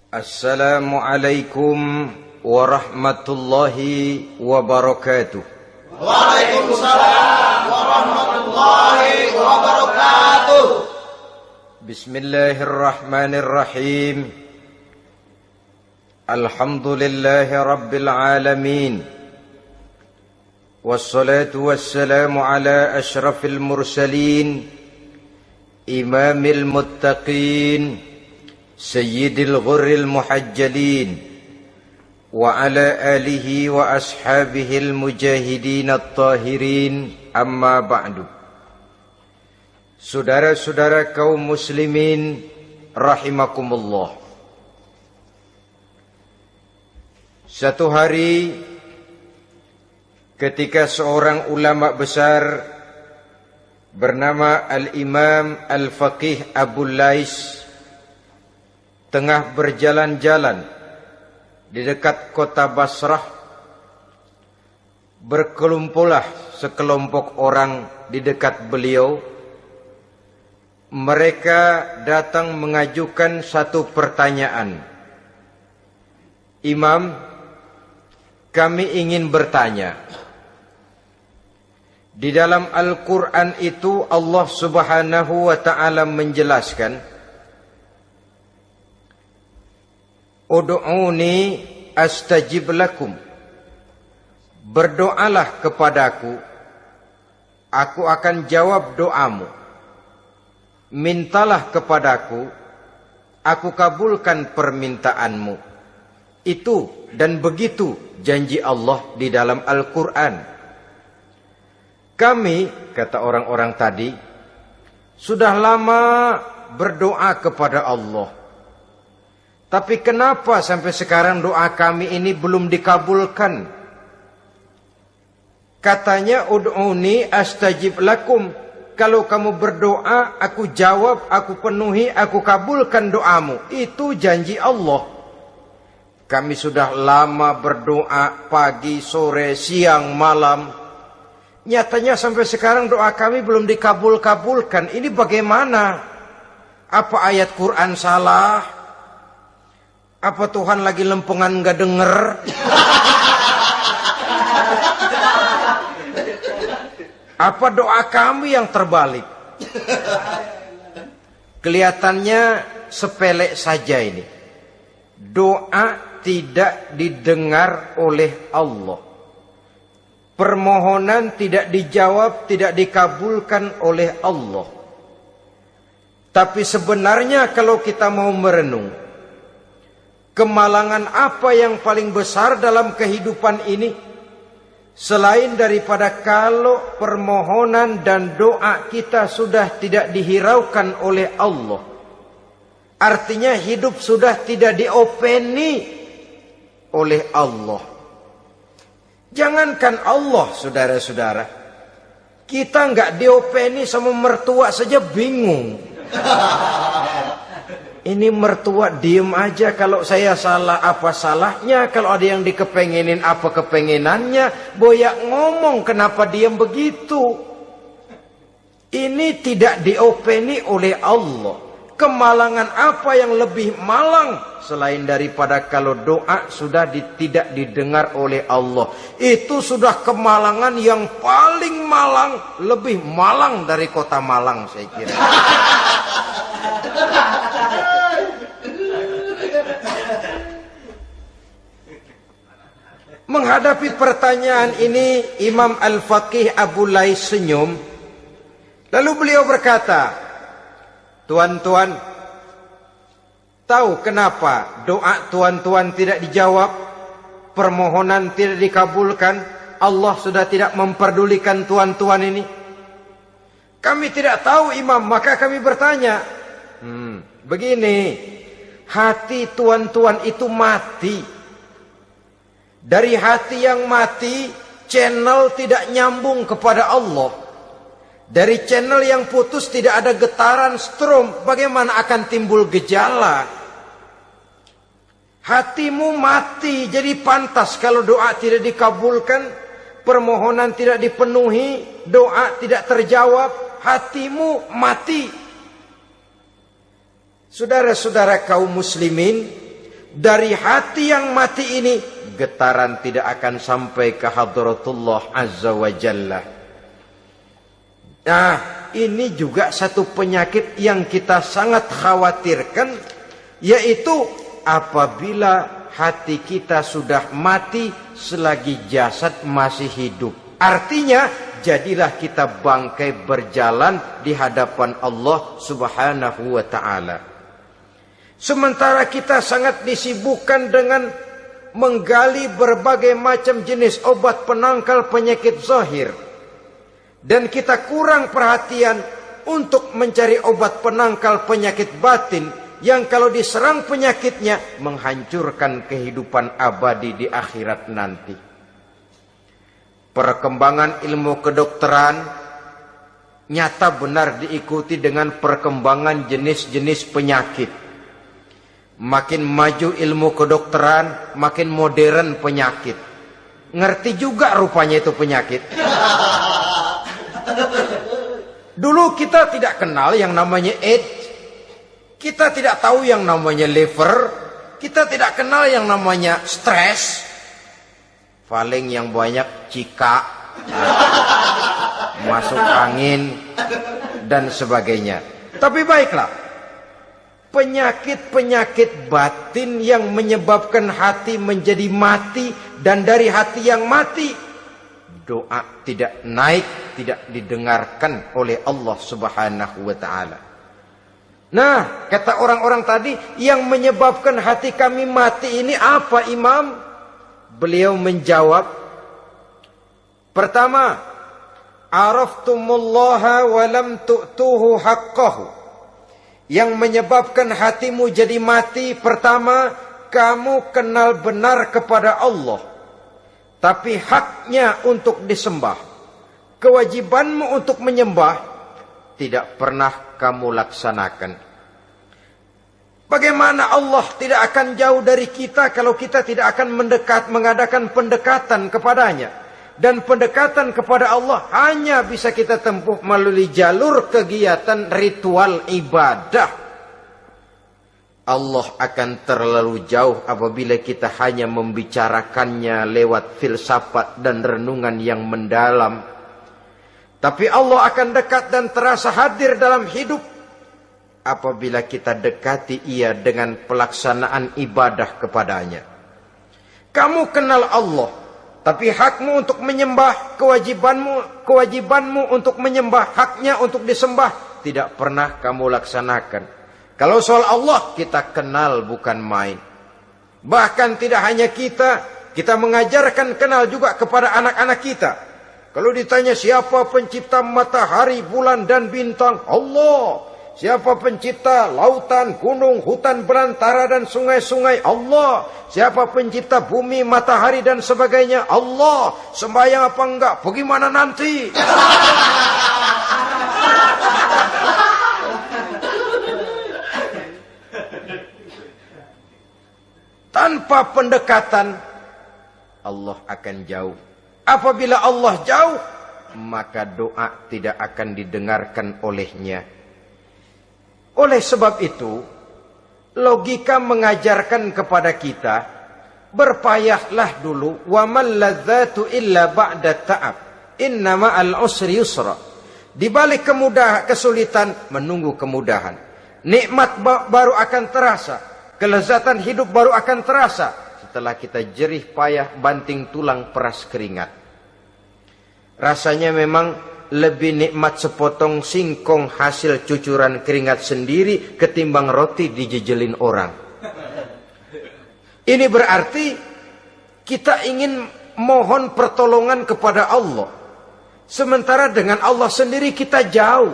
Assalamualaikum warahmatullahi wabarakatuh. Waalaikumsalam warahmatullahi wabarakatuh. Bismillahirrahmanirrahim. Alhamdulillahi rabbil alamin. Wassalatu wassalamu ala ashrafil mursalin, imamil muttaqin, sayyidil ghurril muhajjalin, wa ala alihi wa ashabihil mujahidin at-tahirin, amma ba'du. Saudara-saudara kaum muslimin rahimakumullah. Satu hari ketika seorang ulama besar bernama Al-Imam Al-Faqih Abu Lais tengah berjalan-jalan di dekat kota Basrah, berkelumpullah sekelompok orang di dekat beliau. Mereka datang mengajukan satu pertanyaan. Imam, kami ingin bertanya. Di dalam Al-Quran itu Allah Subhanahu wa ta'ala menjelaskan, Ud'uni astajib lakum. Berdoalah kepadaku, aku akan jawab doamu. Mintalah kepadaku, aku kabulkan permintaanmu. Itu dan begitu janji Allah di dalam Al-Quran. Kami, kata orang-orang tadi, sudah lama berdoa kepada Allah. Tapi kenapa sampai sekarang doa kami ini belum dikabulkan? Katanya, ud'uni astajib lakum. Kalau kamu berdoa, aku jawab, aku penuhi, aku kabulkan doamu. Itu janji Allah. Kami sudah lama berdoa pagi, sore, siang, malam. Nyatanya sampai sekarang doa kami belum dikabul-kabulkan. Ini bagaimana? Apa ayat Quran salah? Apa Tuhan lagi lempengan gak denger? Apa doa kami yang terbalik? Kelihatannya sepele saja ini. Doa tidak didengar oleh Allah. Permohonan tidak dijawab, tidak dikabulkan oleh Allah. Tapi sebenarnya kalau kita mau merenung, kemalangan apa yang paling besar dalam kehidupan ini? Selain daripada kalau permohonan dan doa kita sudah tidak dihiraukan oleh Allah. Artinya hidup sudah tidak diopeni oleh Allah. Jangankan Allah, saudara-saudara, kita nggak diopeni sama mertua saja bingung. Ini mertua diem aja, kalau saya salah apa salahnya, kalau ada yang dikepengenin apa kepengenannya, boyak ngomong kenapa diem begitu. Ini tidak diopeni oleh Allah. Kemalangan apa yang lebih malang selain daripada kalau doa sudah tidak didengar oleh Allah. Itu sudah kemalangan yang paling malang, lebih malang dari kota Malang saya kira. Menghadapi pertanyaan ini, Imam Al-Faqih Abu Lais senyum. Lalu beliau berkata, tuan-tuan, tahu kenapa doa tuan-tuan tidak dijawab? Permohonan tidak dikabulkan? Allah sudah tidak memperdulikan tuan-tuan ini? Kami tidak tahu, Imam, maka kami bertanya. Begini, hati tuan-tuan itu mati. Dari hati yang mati, channel tidak nyambung kepada Allah. Dari channel yang putus tidak ada getaran strom, bagaimana akan timbul gejala? Hatimu mati, jadi pantas kalau doa tidak dikabulkan, permohonan tidak dipenuhi, doa tidak terjawab, hatimu mati. Saudara-saudara kaum muslimin, dari hati yang mati ini, getaran tidak akan sampai ke hadratullah azza wa jalla. Nah, ini juga satu penyakit yang kita sangat khawatirkan, yaitu apabila hati kita sudah mati selagi jasad masih hidup. Artinya, jadilah kita bangkai berjalan di hadapan Allah subhanahu wa ta'ala. Sementara kita sangat disibukkan dengan menggali berbagai macam jenis obat penangkal penyakit zahir. Dan kita kurang perhatian untuk mencari obat penangkal penyakit batin yang kalau diserang penyakitnya menghancurkan kehidupan abadi di akhirat nanti. Perkembangan ilmu kedokteran nyata benar diikuti dengan perkembangan jenis-jenis penyakit. Makin maju ilmu kedokteran, makin modern penyakit. Ngerti juga rupanya itu penyakit. Dulu kita tidak kenal yang namanya AIDS. Kita tidak tahu yang namanya liver. Kita tidak kenal yang namanya stres. Paling yang banyak cika, masuk angin, dan sebagainya. Tapi baiklah, penyakit-penyakit batin yang menyebabkan hati menjadi mati, dan dari hati yang mati, doa tidak naik, tidak didengarkan oleh Allah subhanahu wa ta'ala. Nah, kata orang-orang tadi, yang menyebabkan hati kami mati ini apa, Imam? Beliau menjawab, pertama, araftumullaha wa lam tu'tuhu haqqahu. Yang menyebabkan hatimu jadi mati, pertama, kamu kenal benar kepada Allah, tapi haknya untuk disembah, kewajibanmu untuk menyembah, tidak pernah kamu laksanakan. Bagaimana Allah tidak akan jauh dari kita kalau kita tidak akan mengadakan pendekatan kepadanya. Dan pendekatan kepada Allah hanya bisa kita tempuh melalui jalur kegiatan ritual ibadah. Allah akan terlalu jauh apabila kita hanya membicarakannya lewat filsafat dan renungan yang mendalam. Tapi Allah akan dekat dan terasa hadir dalam hidup apabila kita dekati ia dengan pelaksanaan ibadah kepadanya. Kamu kenal Allah, tapi hakmu untuk menyembah, kewajibanmu untuk menyembah, haknya untuk disembah, tidak pernah kamu laksanakan. Kalau soal Allah, kita kenal bukan main. Bahkan tidak hanya kita mengajarkan kenal juga kepada anak-anak kita. Kalau ditanya siapa pencipta matahari, bulan dan bintang, Allah. Siapa pencipta lautan, gunung, hutan belantara dan sungai-sungai? Allah. Siapa pencipta bumi, matahari dan sebagainya? Allah. Sembahyang apa enggak? Bagaimana nanti? Tanpa pendekatan, Allah akan jauh. Apabila Allah jauh, maka doa tidak akan didengarkan olehnya. Oleh sebab itu, logika mengajarkan kepada kita, berpayahlah dulu, wa man ladzatu illa ba'da ta'ab, inna ma'al usri yusra. Di balik kesulitan, menunggu kemudahan. Nikmat baru akan terasa, kelezatan hidup baru akan terasa setelah kita jerih payah banting tulang peras keringat. Rasanya memang lebih nikmat sepotong singkong hasil cucuran keringat sendiri ketimbang roti dijejelin orang. Ini berarti kita ingin mohon pertolongan kepada Allah, sementara dengan Allah sendiri kita jauh.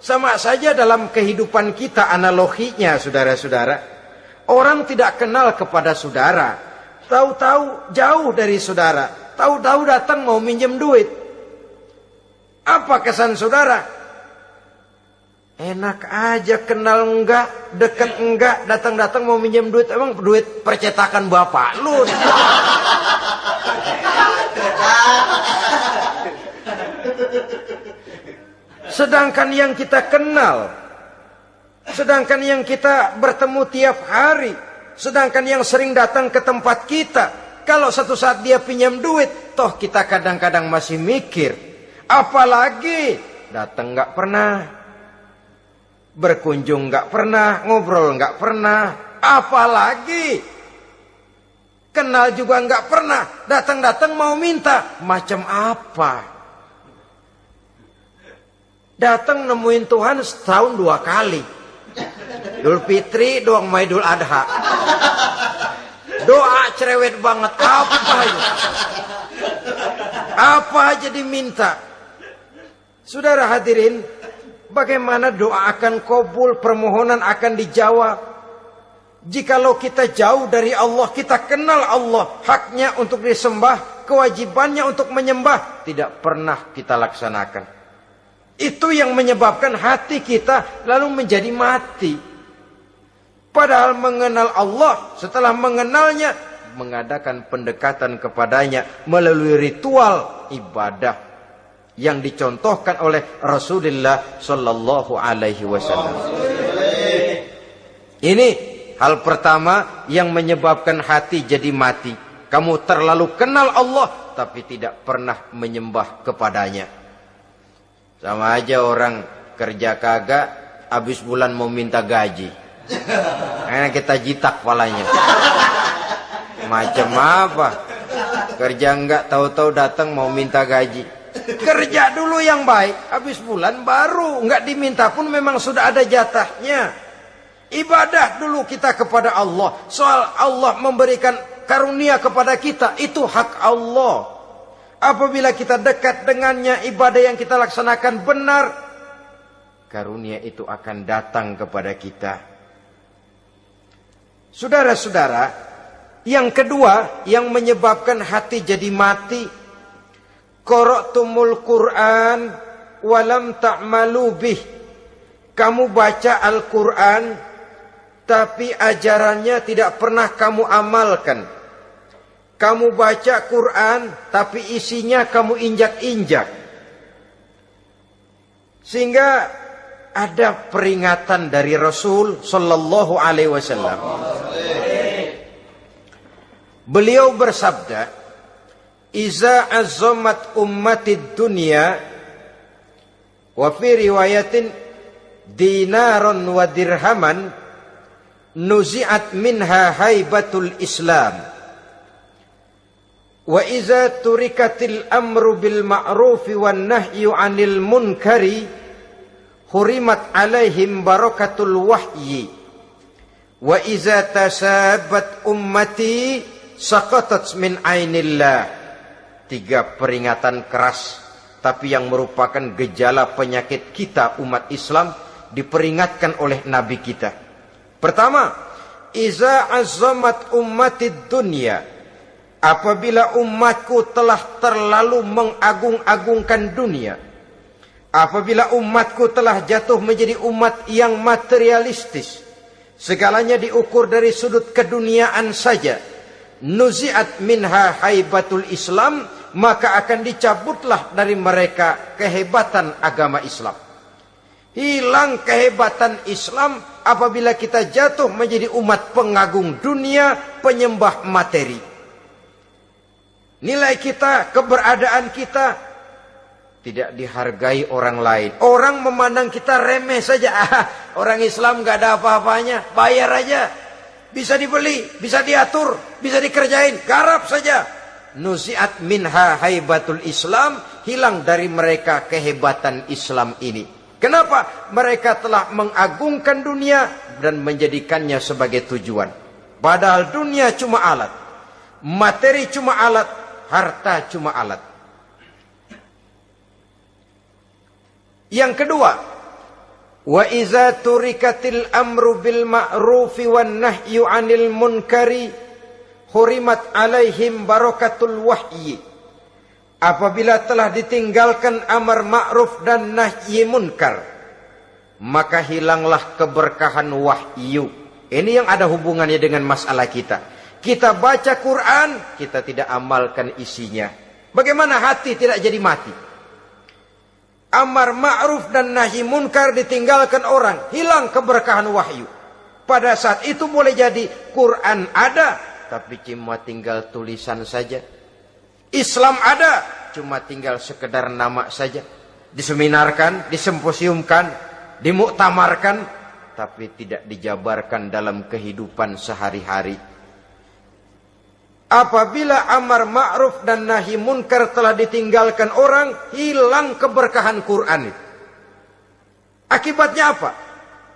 Sama saja dalam kehidupan kita analoginya, saudara-saudara. Orang tidak kenal kepada saudara, tahu-tahu jauh dari saudara, tahu-tahu datang mau minjem duit. Apa kesan saudara? Enak aja, kenal enggak, dekat enggak, datang-datang mau minjem duit. Emang duit percetakan bapak lu? Sedangkan yang kita kenal, sedangkan yang kita bertemu tiap hari, Sedangkan yang sering datang ke tempat kita, kalau satu saat dia pinjam duit, toh kita kadang-kadang masih mikir. Apalagi datang nggak pernah, berkunjung nggak pernah, ngobrol nggak pernah, apalagi kenal juga nggak pernah, datang-datang mau minta. Macam apa? Datang nemuin Tuhan setahun 2 kali. Idul Fitri doang sama Idul Adha. Doa cerewet banget. Apa aja? Apa aja diminta. Saudara hadirin, bagaimana doa akan kabul, permohonan akan dijawab? Jikalau kita jauh dari Allah, kita kenal Allah, haknya untuk disembah, kewajibannya untuk menyembah, tidak pernah kita laksanakan. Itu yang menyebabkan hati kita lalu menjadi mati. Padahal mengenal Allah, setelah mengenalnya, mengadakan pendekatan kepadanya melalui ritual ibadah yang dicontohkan oleh Rasulullah Sallallahu Alaihi Wasallam. Ini hal pertama yang menyebabkan hati jadi mati. Kamu terlalu kenal Allah, tapi tidak pernah menyembah kepadanya. Sama aja orang kerja kagak, habis bulan mau minta gaji. Karena kita jitak palanya. Macam apa? Kerja enggak, tahu-tahu datang mau minta gaji. Kerja dulu yang baik, habis bulan baru. Enggak diminta pun memang sudah ada jatahnya. Ibadah dulu kita kepada Allah. Soal Allah memberikan karunia kepada kita, itu hak Allah. Apabila kita dekat dengannya, ibadah yang kita laksanakan benar, karunia itu akan datang kepada kita. Saudara-saudara, yang kedua yang menyebabkan hati jadi mati, qara'tumul Qur'an walam ta'malu bih. Kamu baca Al-Qur'an tapi ajarannya tidak pernah kamu amalkan. Kamu baca Quran, tapi isinya kamu injak-injak. Sehingga ada peringatan dari Rasul Sallallahu Alaihi Wasallam. Beliau bersabda, "Iza azzamat ummatid dunya, wa fi riwayatin dinaron wa dirhaman, nuzi'at minha haibatul Islam. Wa iza turikatil amru bil ma'rufi wan nahyu 'anil munkari, hurimat 'alaihim barakatul wahyi. Wa iza tasabat ummati, saqatat min 'ainillah." 3 peringatan keras, tapi yang merupakan gejala penyakit kita umat Islam, diperingatkan oleh Nabi kita. Pertama, iza azzamat ummatid dunya, apabila umatku telah terlalu mengagung-agungkan dunia, apabila umatku telah jatuh menjadi umat yang materialistis, segalanya diukur dari sudut keduniaan saja, nuzi'at minha haibatul Islam, maka akan dicabutlah dari mereka kehebatan agama Islam. Hilang kehebatan Islam apabila kita jatuh menjadi umat pengagung dunia, penyembah materi. Nilai kita, keberadaan kita tidak dihargai orang lain. Orang memandang kita remeh saja. Orang Islam gak ada apa-apanya, bayar aja. Bisa dibeli, bisa diatur, bisa dikerjain, garap saja. Nuzi'at minha haibatul Islam, hilang dari mereka kehebatan Islam ini. Kenapa? Mereka telah mengagungkan dunia dan menjadikannya sebagai tujuan. Padahal dunia cuma alat, materi cuma alat, harta cuma alat. Yang kedua, wa iza turikatil amru bil ma'rufi wan nahyu 'anil munkari, hurimat 'alaihim barakatul wahyi. Apabila telah ditinggalkan amar ma'ruf dan nahi munkar, maka hilanglah keberkahan wahyu. Ini yang ada hubungannya dengan masalah kita. Kita baca Quran, kita tidak amalkan isinya. Bagaimana hati tidak jadi mati? Amar ma'ruf dan nahi munkar ditinggalkan orang, hilang keberkahan wahyu. Pada saat itu boleh jadi Quran ada, tapi cuma tinggal tulisan saja. Islam ada, cuma tinggal sekedar nama saja. Diseminarkan, disimposiumkan, dimuktamarkan, tapi tidak dijabarkan dalam kehidupan sehari-hari. Apabila amar ma'ruf dan nahi munkar telah ditinggalkan orang, hilang keberkahan Quran itu. Akibatnya apa?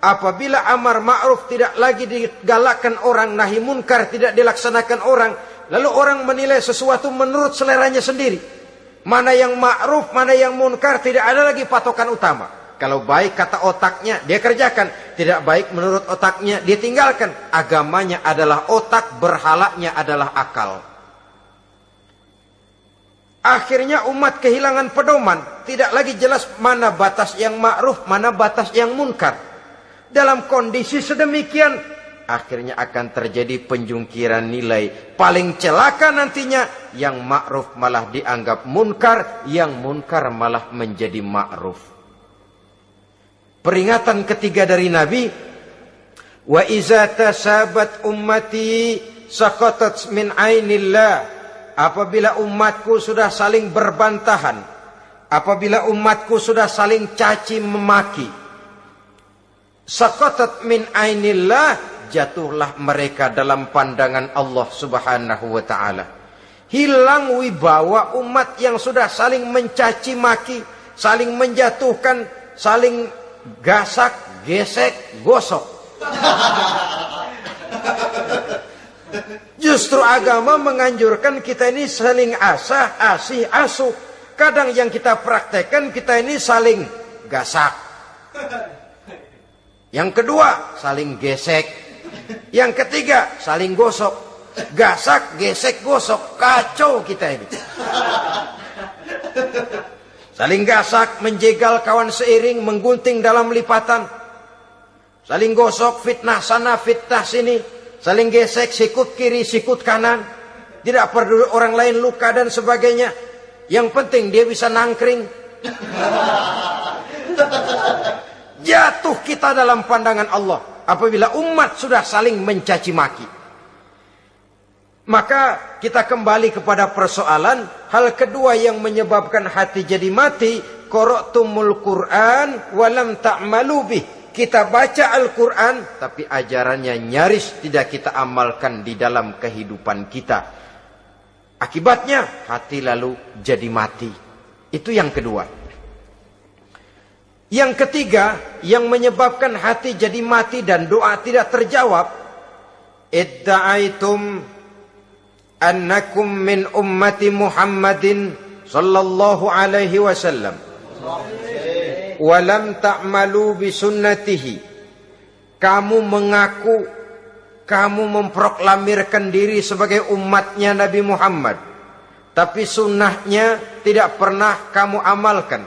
Apabila amar ma'ruf tidak lagi digalakkan orang, nahi munkar tidak dilaksanakan orang, lalu orang menilai sesuatu menurut seleranya sendiri. Mana yang ma'ruf, mana yang munkar, tidak ada lagi patokan utama. Kalau baik kata otaknya, dia kerjakan. Tidak baik menurut otaknya, dia tinggalkan. Agamanya adalah otak, berhalanya adalah akal. Akhirnya umat kehilangan pedoman. Tidak lagi jelas mana batas yang ma'ruf, mana batas yang munkar. Dalam kondisi sedemikian, akhirnya akan terjadi penjungkiran nilai. Paling celaka nantinya, yang ma'ruf malah dianggap munkar, yang munkar malah menjadi ma'ruf. Peringatan ketiga dari Nabi, wa iza tasabat ummati saqatat min ainillah. Apabila umatku sudah saling berbantahan, apabila umatku sudah saling caci memaki, saqatat min ainillah, jatuhlah mereka dalam pandangan Allah Subhanahu wa taala. Hilang wibawa umat yang sudah saling mencaci maki, saling menjatuhkan, saling gasak, gesek, gosok. Justru agama menganjurkan kita ini saling asah, asih, asuh. Kadang yang kita praktekkan, kita ini saling gasak. Yang kedua, saling gesek. Yang ketiga, saling gosok. Gasak, gesek, gosok. Kacau kita ini. Saling gasak, menjegal kawan seiring, menggunting dalam lipatan. Saling gosok, fitnah sana, fitnah sini. Saling gesek, sikut kiri, sikut kanan. Tidak peduli orang lain luka dan sebagainya. Yang penting dia bisa nangkring. Jatuh kita dalam pandangan Allah apabila umat sudah saling mencaci maki. Maka kita kembali kepada persoalan. Hal kedua yang menyebabkan hati jadi mati, qara'tumul Qur'an walam ta'malu bih. Kita baca Al-Quran, tapi ajarannya nyaris tidak kita amalkan di dalam kehidupan kita. Akibatnya hati lalu jadi mati. Itu yang kedua. Yang ketiga, yang menyebabkan hati jadi mati dan doa tidak terjawab, idda'aitum annakum min ummati Muhammadin sallallahu alaihi wasallam walam ta'malu bisunnatihi. Kamu mengaku, kamu memproklamirkan diri sebagai umatnya Nabi Muhammad, tapi sunnahnya tidak pernah kamu amalkan.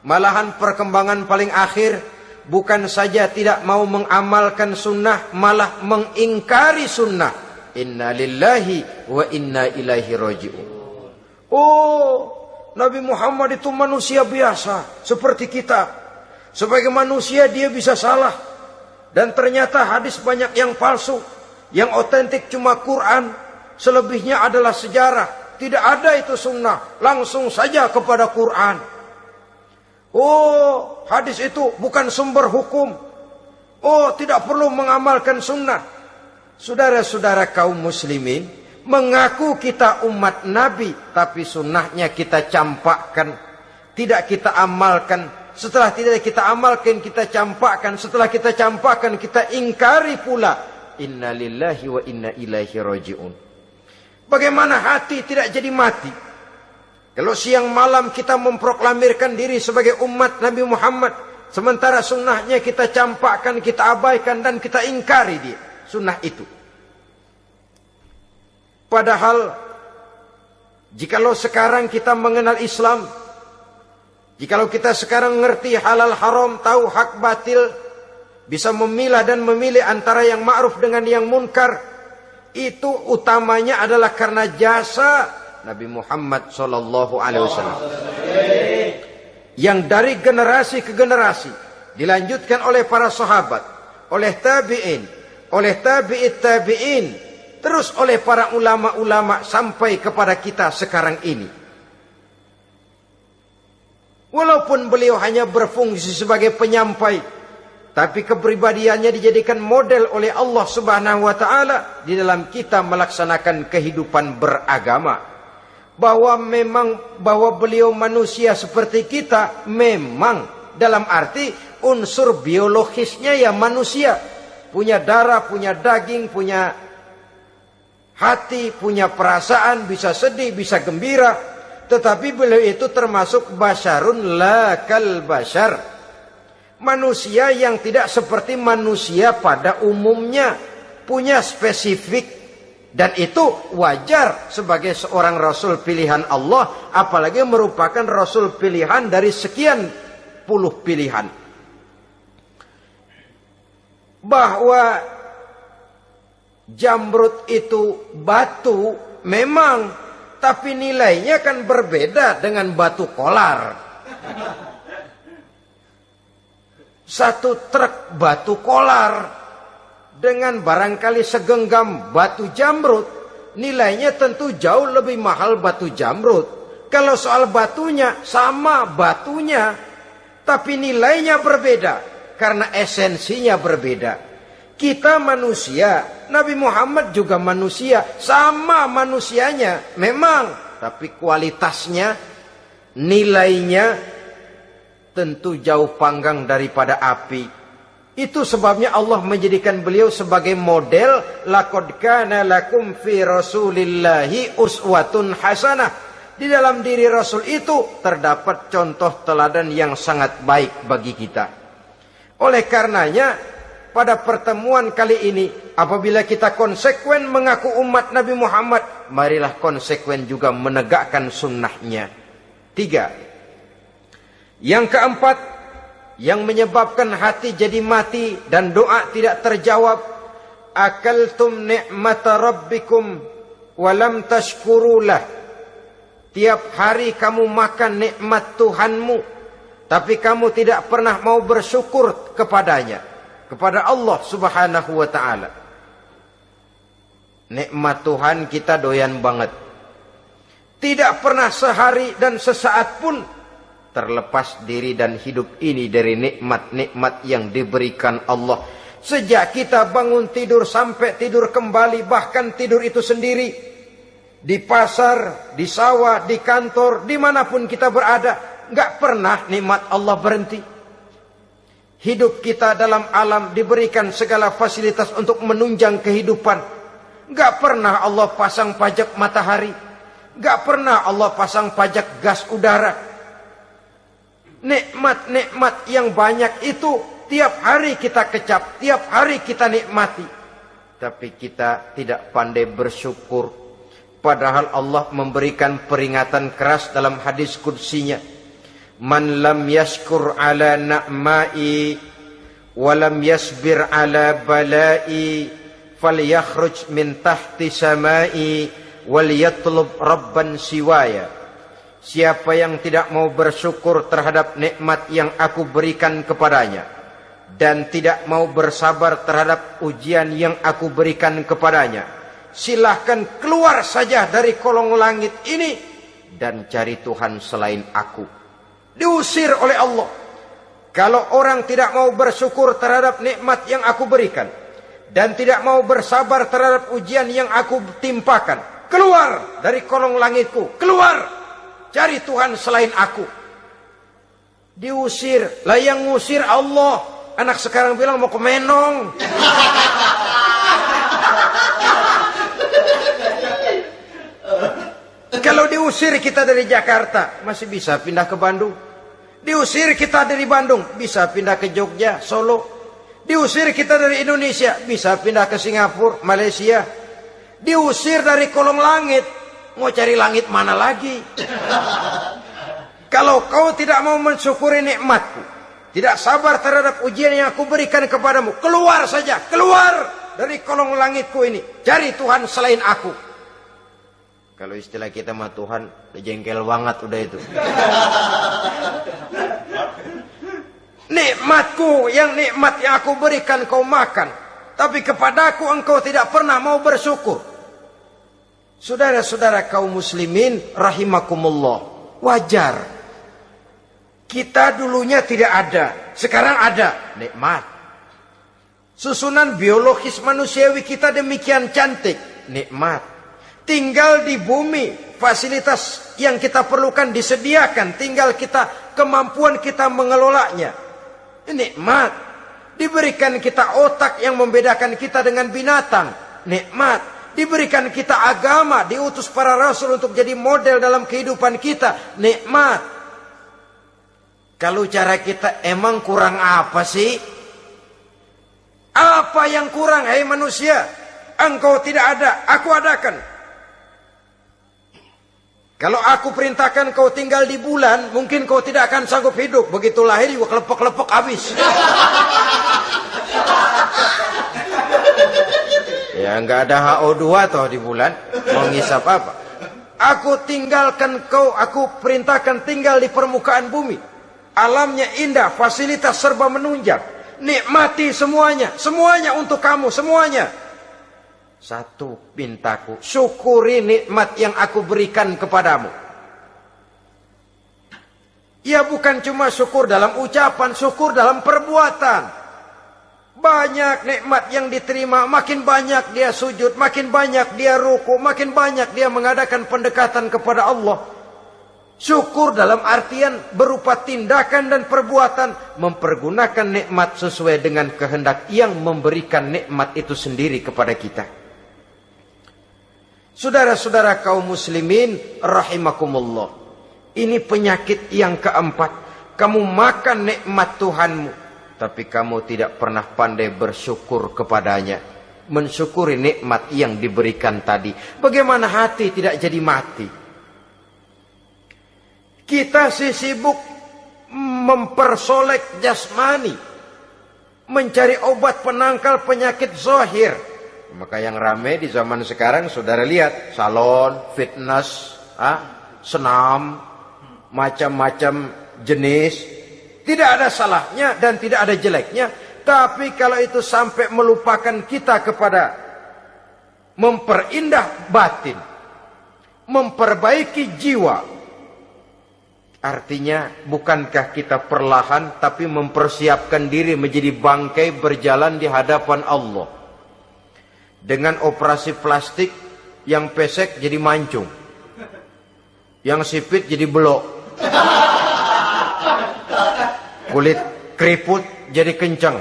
Malahan perkembangan paling akhir, bukan saja tidak mau mengamalkan sunnah, malah mengingkari sunnah. Inna lillahi wa inna ilaihi raji'un. Oh, Nabi Muhammad itu manusia biasa seperti kita. Sebagai manusia dia bisa salah. Dan ternyata hadis banyak yang palsu. Yang otentik cuma Quran. Selebihnya adalah sejarah. Tidak ada itu sunnah. Langsung saja kepada Quran. Oh, hadis itu bukan sumber hukum. Oh, tidak perlu mengamalkan sunnah. Saudara-saudara kaum muslimin, mengaku kita umat Nabi, tapi sunnahnya kita campakkan, tidak kita amalkan. Setelah tidak kita amalkan, kita campakkan. Setelah kita campakkan, kita ingkari pula. Inna lillahi wa inna ilaihi raji'un. Bagaimana hati tidak jadi mati? Kalau siang malam kita memproklamirkan diri sebagai umat Nabi Muhammad, sementara sunnahnya kita campakkan, kita abaikan, dan kita ingkari dia, sunnah itu. Padahal, jikalau sekarang kita mengenal Islam, jikalau kita sekarang ngerti halal haram, tahu hak batil, bisa memilah dan memilih antara yang ma'ruf dengan yang munkar, itu utamanya adalah karena jasa Nabi Muhammad sallallahu alaihi wasallam. Yang dari generasi ke generasi dilanjutkan oleh para sahabat, oleh tabi'in, oleh tabi'in, terus oleh para ulama-ulama sampai kepada kita sekarang ini. Walaupun beliau hanya berfungsi sebagai penyampai, tapi kepribadiannya dijadikan model oleh Allah Subhanahu wa taala di dalam kita melaksanakan kehidupan beragama. Bahwa beliau manusia seperti kita, memang dalam arti unsur biologisnya ya manusia, punya darah, punya daging, punya hati, punya perasaan, bisa sedih, bisa gembira. Tetapi beliau itu termasuk basyarun la kal basyar, manusia yang tidak seperti manusia pada umumnya, punya spesifik. Dan itu wajar sebagai seorang Rasul pilihan Allah, apalagi merupakan Rasul pilihan dari sekian puluh pilihan. Bahwa jamrud itu batu memang, tapi nilainya kan berbeda dengan batu kolar. Satu truk batu kolar dengan barangkali segenggam batu jamrud, nilainya tentu jauh lebih mahal batu jamrud. Kalau soal batunya, sama batunya, tapi nilainya berbeda karena esensinya berbeda. Kita manusia, Nabi Muhammad juga manusia, sama manusianya memang, tapi kualitasnya, nilainya tentu jauh panggang daripada api. Itu sebabnya Allah menjadikan beliau sebagai model. Laqad kana lakum fi rasulillahi uswatun hasanah. Di dalam diri Rasul itu terdapat contoh teladan yang sangat baik bagi kita. Oleh karenanya, pada pertemuan kali ini, apabila kita konsekuen mengaku umat Nabi Muhammad, marilah konsekuen juga menegakkan sunnahnya. 3. Yang keempat, yang menyebabkan hati jadi mati dan doa tidak terjawab, akaltum ni'mata rabbikum walam tashkurulah. Tiap hari kamu makan nikmat Tuhanmu, tapi kamu tidak pernah mau bersyukur kepadanya, kepada Allah Subhanahu wa ta'ala. Nikmat Tuhan kita doyan banget, tidak pernah sehari dan sesaat pun terlepas diri dan hidup ini dari nikmat-nikmat yang diberikan Allah. Sejak kita bangun tidur sampai tidur kembali, bahkan tidur itu sendiri, di pasar, di sawah, di kantor, dimanapun kita berada, nggak pernah nikmat Allah berhenti. Hidup kita dalam alam diberikan segala fasilitas untuk menunjang kehidupan. Nggak pernah Allah pasang pajak matahari, nggak pernah Allah pasang pajak gas udara. Nikmat-nikmat yang banyak itu tiap hari kita kecap, tiap hari kita nikmati. Tapi kita tidak pandai bersyukur. Padahal Allah memberikan peringatan keras dalam hadis qudsinya. Man lam yashkur ala na'mai wa lam yasbir ala balai falyakhruj min tahti samai wal yatlub rabban siwaya. Siapa yang tidak mau bersyukur terhadap nikmat yang aku berikan kepadanya, dan tidak mau bersabar terhadap ujian yang aku berikan kepadanya, silahkan keluar saja dari kolong langit ini dan cari Tuhan selain aku. Diusir oleh Allah. Kalau orang tidak mau bersyukur terhadap nikmat yang aku berikan, dan tidak mau bersabar terhadap ujian yang aku timpakan, keluar dari kolong langitku, keluar, cari Tuhan selain aku. Diusir. Lah yang ngusir Allah. Anak sekarang bilang mau ke Menong. Kalau diusir kita dari Jakarta, masih bisa pindah ke Bandung. Diusir kita dari Bandung, bisa pindah ke Jogja, Solo. Diusir kita dari Indonesia, bisa pindah ke Singapura, Malaysia. Diusir dari kolong langit, mau cari langit mana lagi? Kalau kau tidak mau mensyukuri nikmatku, tidak sabar terhadap ujian yang aku berikan kepadamu, keluar saja, keluar dari kolong langitku ini, cari Tuhan selain aku. Kalau istilah kita mah Tuhan, jengkel banget udah itu. Nikmatku, yang nikmat yang aku berikan kau makan, tapi kepadaku engkau tidak pernah mau bersyukur. Saudara-saudara kaum muslimin rahimakumullah, wajar. Kita dulunya tidak ada, sekarang ada, nikmat. Susunan biologis manusiawi kita demikian cantik, nikmat. Tinggal di bumi, fasilitas yang kita perlukan disediakan, tinggal kemampuan kita mengelolanya. Nikmat. Diberikan kita otak yang membedakan kita dengan binatang, nikmat. Diberikan kita agama, diutus para rasul untuk jadi model dalam kehidupan kita, nikmat. Kalau cara kita emang kurang apa sih? Apa yang kurang, hai manusia? Engkau tidak ada, aku adakan. Kalau aku perintahkan kau tinggal di bulan, mungkin kau tidak akan sanggup hidup. Begitu lahir juga kelepek-kelepek habis. Ya nggak ada HO2 toh di bulan, mau ngisap apa? Aku tinggalkan kau, aku perintahkan tinggal di permukaan bumi. Alamnya indah, fasilitas serba menunjang. Nikmati semuanya, semuanya untuk kamu, semuanya. Satu pintaku, syukuri nikmat yang aku berikan kepadamu. Ya bukan cuma syukur dalam ucapan, syukur dalam perbuatan. Banyak nikmat yang diterima, makin banyak dia sujud, makin banyak dia ruku, makin banyak dia mengadakan pendekatan kepada Allah. Syukur dalam artian berupa tindakan dan perbuatan, mempergunakan nikmat sesuai dengan kehendak yang memberikan nikmat itu sendiri kepada kita. Saudara-saudara kaum muslimin rahimakumullah, ini penyakit yang keempat. Kamu makan nikmat Tuhanmu, tapi kamu tidak pernah pandai bersyukur kepadanya, mensyukuri nikmat yang diberikan tadi. Bagaimana hati tidak jadi mati? Kita sibuk mempersolek jasmani, mencari obat penangkal penyakit zahir. Maka yang ramai di zaman sekarang, saudara lihat, salon, fitness, senam, macam-macam jenis. Tidak ada salahnya dan tidak ada jeleknya. Tapi kalau itu sampai melupakan kita kepada memperindah batin, memperbaiki jiwa, artinya bukankah kita perlahan tapi mempersiapkan diri menjadi bangkai berjalan di hadapan Allah. Dengan operasi plastik, yang pesek jadi mancung, yang sipit jadi belok, kulit keriput jadi kencang,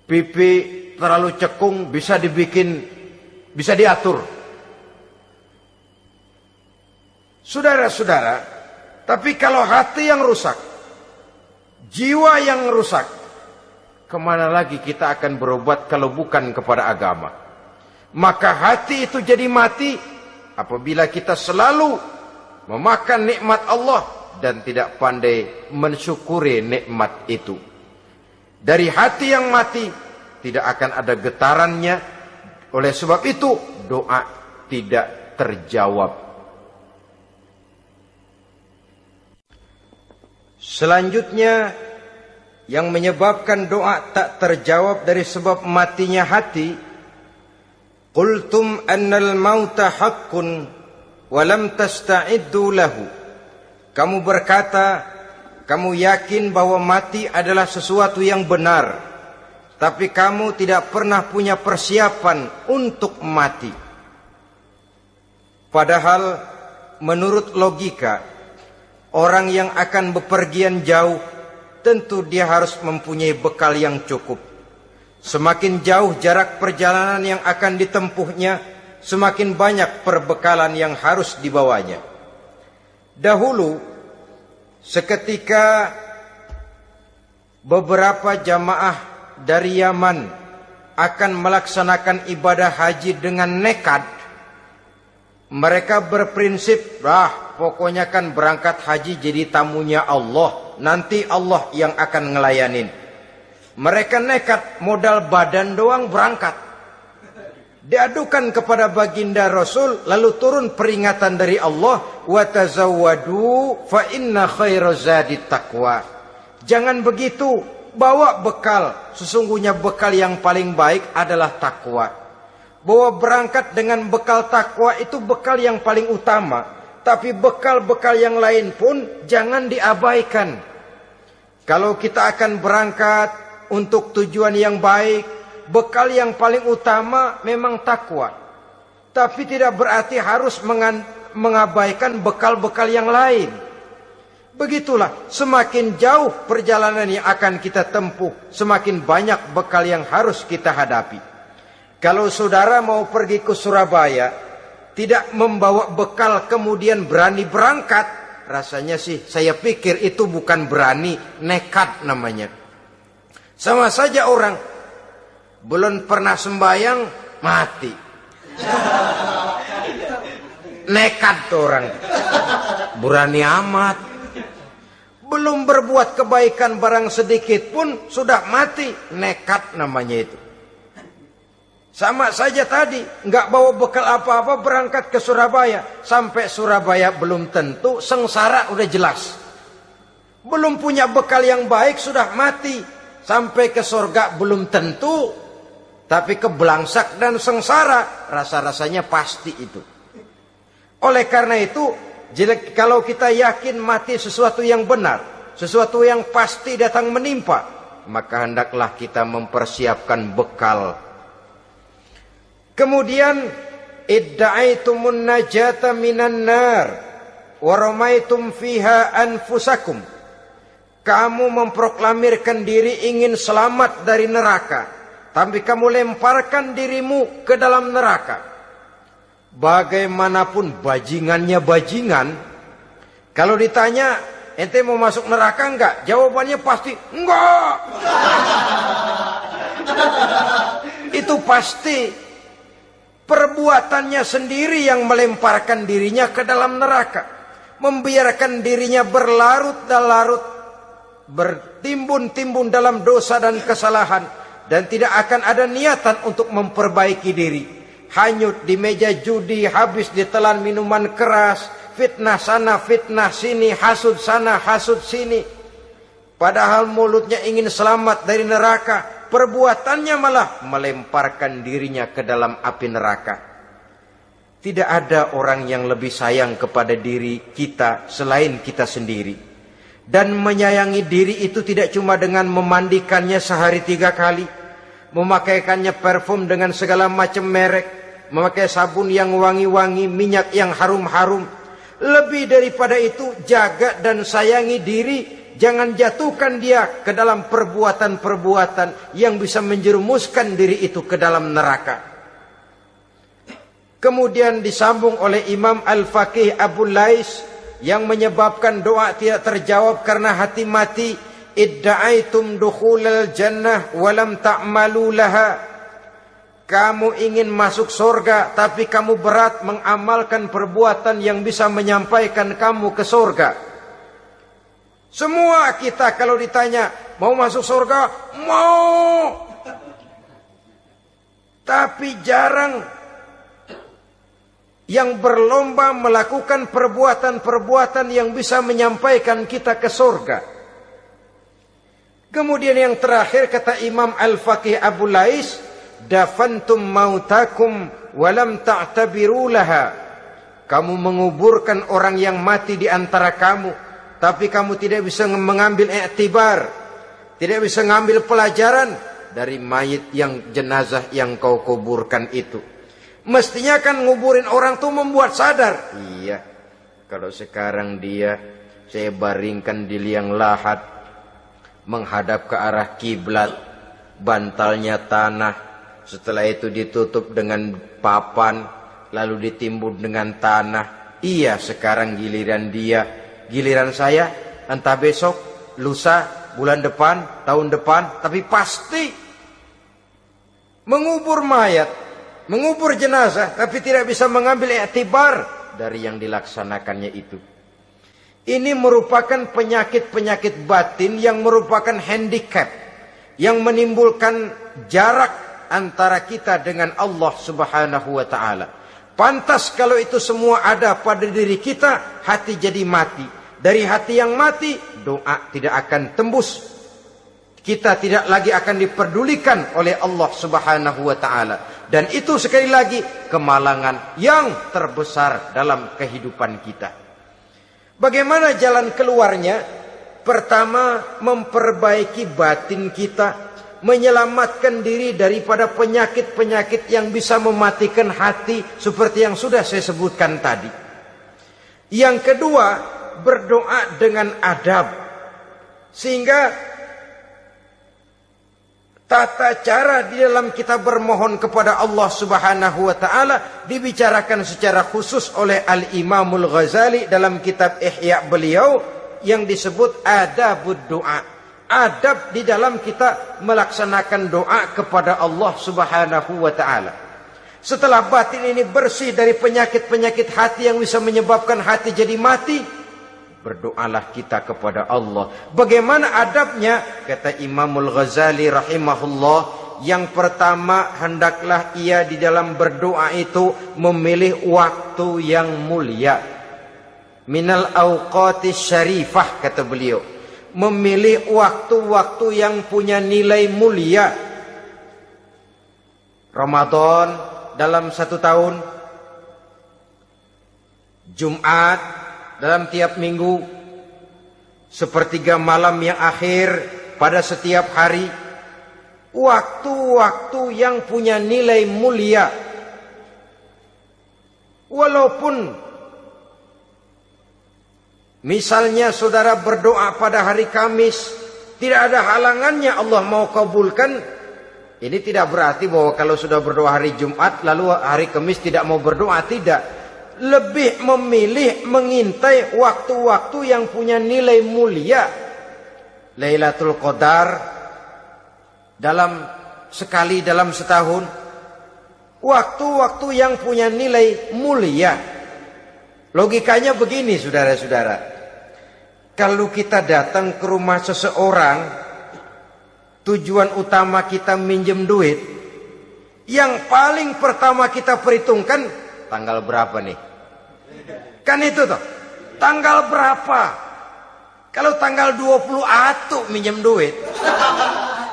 pipi terlalu cekung bisa diatur. Saudara-saudara, tapi kalau hati yang rusak, jiwa yang rusak, kemana lagi kita akan berobat kalau bukan kepada agama? Maka hati itu jadi mati apabila kita selalu memakan nikmat Allah dan tidak pandai mensyukuri nikmat itu. Dari hati yang mati tidak akan ada getarannya. Oleh sebab itu doa tidak terjawab. Selanjutnya yang menyebabkan doa tak terjawab dari sebab matinya hati, qultum annal mauta haqqun wa lam tasta'iddu lahu. Kamu berkata, kamu yakin bahwa mati adalah sesuatu yang benar, tapi kamu tidak pernah punya persiapan untuk mati. Padahal menurut logika, orang yang akan bepergian jauh tentu dia harus mempunyai bekal yang cukup. Semakin jauh jarak perjalanan yang akan ditempuhnya, semakin banyak perbekalan yang harus dibawanya. Dahulu, seketika beberapa jamaah dari Yaman akan melaksanakan ibadah haji dengan nekat, mereka berprinsip, pokoknya kan berangkat haji jadi tamunya Allah, nanti Allah yang akan ngelayanin. Mereka nekat, modal badan doang berangkat. Diadukan kepada baginda Rasul, lalu turun peringatan dari Allah, wa tazawwadu fa inna khairaz zadi taqwa. Jangan begitu, bawa bekal. Sesungguhnya bekal yang paling baik adalah takwa. Bahwa berangkat dengan bekal takwa itu bekal yang paling utama. Tapi bekal-bekal yang lain pun jangan diabaikan. Kalau kita akan berangkat untuk tujuan yang baik, bekal yang paling utama memang takwa. Tapi tidak berarti harus mengabaikan bekal-bekal yang lain. Begitulah, semakin jauh perjalanan yang akan kita tempuh, semakin banyak bekal yang harus kita hadapi. Kalau saudara mau pergi ke Surabaya, tidak membawa bekal kemudian berani berangkat, rasanya sih saya pikir itu bukan berani, nekat namanya. Sama saja orang belum pernah sembahyang, mati. Nekat tuh orang, berani amat. Belum berbuat kebaikan barang sedikit pun sudah mati, nekat namanya itu. Sama saja tadi, nggak bawa bekal apa-apa berangkat ke Surabaya. Sampai Surabaya belum tentu, sengsara udah jelas. Belum punya bekal yang baik sudah mati. Sampai ke surga belum tentu. Tapi kebelangsak dan sengsara, rasa-rasanya pasti itu. Oleh karena itu, kalau kita yakin mati sesuatu yang benar, sesuatu yang pasti datang menimpa, maka hendaklah kita mempersiapkan bekal. Kemudian, idda'aitumun najata minan nar wa ramaitum fiha anfusakum. Kamu memproklamirkan diri ingin selamat dari neraka, tapi kamu lemparkan dirimu ke dalam neraka. Bagaimanapun bajingannya bajingan, kalau ditanya ente mau masuk neraka enggak, jawabannya pasti enggak. Itu pasti perbuatannya sendiri yang melemparkan dirinya ke dalam neraka, membiarkan dirinya berlarut-larut, bertimbun-timbun dalam dosa dan kesalahan, dan tidak akan ada niatan untuk memperbaiki diri. Hanyut di meja judi, habis ditelan minuman keras, fitnah sana, fitnah sini, hasud sana, hasud sini. Padahal mulutnya ingin selamat dari neraka, perbuatannya malah melemparkan dirinya ke dalam api neraka. Tidak ada orang yang lebih sayang kepada diri kita selain kita sendiri. Dan menyayangi diri itu tidak cuma dengan memandikannya sehari 3 kali, memakaikannya parfum dengan segala macam merek, memakai sabun yang wangi-wangi, minyak yang harum-harum. Lebih daripada itu, jaga dan sayangi diri. Jangan jatuhkan dia ke dalam perbuatan-perbuatan yang bisa menjerumuskan diri itu ke dalam neraka. Kemudian disambung oleh Imam Al-Faqih Abu Lais yang menyebabkan doa tidak terjawab karena hati mati. Idda'aitum dukhulal jannah walam ta'malu laha. Kamu ingin masuk surga, tapi kamu berat mengamalkan perbuatan yang bisa menyampaikan kamu ke surga. Semua kita kalau ditanya, mau masuk surga? Mau. Tapi jarang yang berlomba melakukan perbuatan-perbuatan yang bisa menyampaikan kita ke surga. Kemudian yang terakhir kata Imam Al-Faqih Abu Lais, dafantum mautakum walam ta'tabiru laha. Kamu menguburkan orang yang mati di antara kamu, tapi kamu tidak bisa mengambil iktibar, tidak bisa mengambil pelajaran dari mayit yang jenazah yang kau kuburkan itu. Mestinya kan nguburin orang tuh membuat sadar. Iya, kalau sekarang dia saya baringkan di liang lahat, menghadap ke arah kiblat, bantalnya tanah. Setelah itu ditutup dengan papan, lalu ditimbun dengan tanah. Iya, sekarang giliran dia. Giliran saya, entah besok, lusa, bulan depan, tahun depan. Tapi pasti mengubur mayat, mengubur jenazah, tapi tidak bisa mengambil iktibar dari yang dilaksanakannya itu. Ini merupakan penyakit-penyakit batin yang merupakan handicap, yang menimbulkan jarak antara kita dengan Allah Subhanahu wa ta'ala. Pantas kalau itu semua ada pada diri kita, hati jadi mati. Dari hati yang mati, doa tidak akan tembus. kita tidak lagi akan diperdulikan oleh Allah Subhanahu wa taala. Dan itu sekali lagi kemalangan yang terbesar dalam kehidupan kita. Bagaimana jalan keluarnya? Pertama, memperbaiki batin kita, menyelamatkan diri daripada penyakit-penyakit yang bisa mematikan hati seperti yang sudah saya sebutkan tadi. Yang kedua, berdoa dengan adab. Sehingga tata cara di dalam kita bermohon kepada Allah Subhanahu wa taala dibicarakan secara khusus oleh Al-Imamul Ghazali dalam kitab Ihya beliau yang disebut adabud doa. Adab di dalam kita melaksanakan doa kepada Allah Subhanahu wa taala. Setelah batin ini bersih dari penyakit-penyakit hati yang bisa menyebabkan hati jadi mati, berdoalah kita kepada Allah. Bagaimana adabnya? Kata Imamul Ghazali rahimahullah, yang pertama hendaklah ia di dalam berdoa itu memilih waktu yang mulia. Minal awqatis syarifah, kata beliau. Memilih waktu-waktu yang punya nilai mulia. Ramadan dalam 1 tahun, Jumat dalam tiap minggu, sepertiga malam yang akhir pada setiap hari. Waktu-waktu yang punya nilai mulia. Walaupun misalnya saudara berdoa pada hari Kamis, tidak ada halangannya Allah mau kabulkan. Ini tidak berarti bahwa kalau sudah berdoa hari Jumat lalu hari Kamis tidak mau berdoa, tidak. Lebih memilih mengintai waktu-waktu yang punya nilai mulia. Lailatul Qadar sekali dalam setahun. Waktu-waktu yang punya nilai mulia. Logikanya begini, saudara-saudara. Kalau kita datang ke rumah seseorang, tujuan utama kita minjem duit, yang paling pertama kita perhitungkan tanggal berapa nih? Kan itu toh, tanggal berapa? Kalau tanggal 20 atuh minjem duit,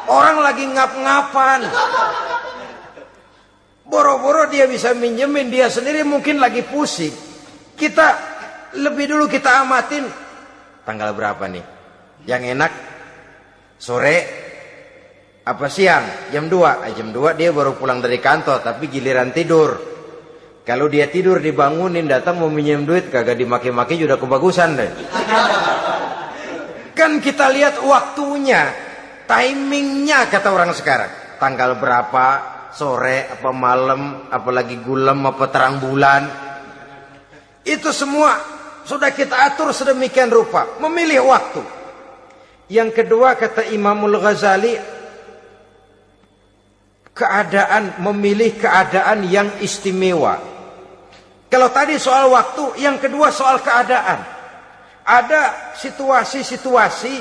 orang lagi ngap-ngapan, boro-boro dia bisa minjemin, dia sendiri mungkin lagi pusing. Kita lebih dulu kita amatin tanggal berapa nih? Yang enak sore apa siang? Jam 2. Jam 2 dia baru pulang dari kantor, tapi giliran tidur. Kalau dia tidur dibangunin, datang mau minjem duit, kagak dimaki-maki juga kebagusan deh. Kan kita lihat waktunya, timingnya kata orang sekarang. Tanggal berapa, sore apa malam, apalagi gulem apa terang bulan. Itu semua sudah kita atur sedemikian rupa, memilih waktu. Yang kedua kata Imamul Ghazali, memilih keadaan yang istimewa. Kalau tadi soal waktu, yang kedua soal keadaan. Ada situasi-situasi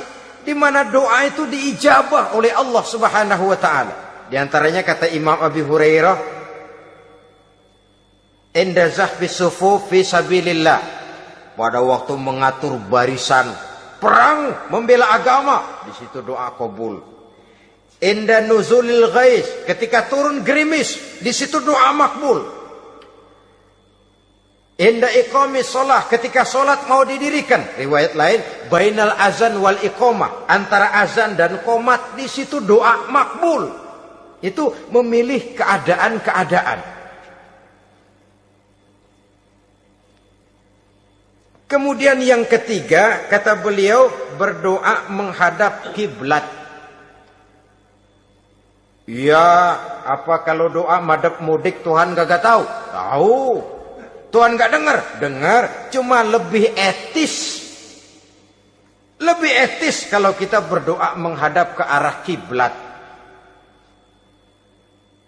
di mana doa itu diijabah oleh Allah Subhanahu wa taala. Di antaranya kata Imam Abi Hurairah, "Inda zahfis sufuf fi sabilillah." Pada waktu mengatur barisan perang membela agama, di situ doa kabul. Inda nuzulil ghais, ketika turun gerimis, di situ doa makbul. Inda iqamis shalah, ketika salat mau didirikan, riwayat lain bainal azan wal iqamah, antara azan dan qomat, di situ doa makbul. Itu memilih keadaan-keadaan. Kemudian yang ketiga kata beliau, berdoa menghadap kiblat. Ya, apa kalau doa madhab mudik Tuhan gak tahu? Tahu. Tuhan gak dengar? Dengar. Cuma lebih etis. Lebih etis kalau kita berdoa menghadap ke arah kiblat.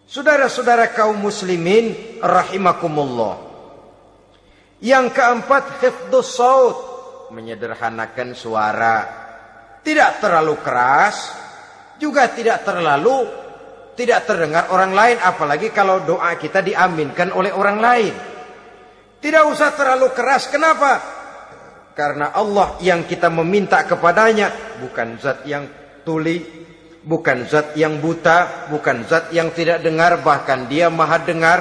Saudara-saudara kaum muslimin rahimakumullah. Yang keempat, hifdzus saut, menyederhanakan suara. Tidak terlalu keras, juga tidak terdengar orang lain, apalagi kalau doa kita diaminkan oleh orang lain. Tidak usah terlalu keras. Kenapa? Karena Allah yang kita meminta kepadanya bukan zat yang tuli, bukan zat yang buta, bukan zat yang tidak dengar, bahkan dia maha dengar.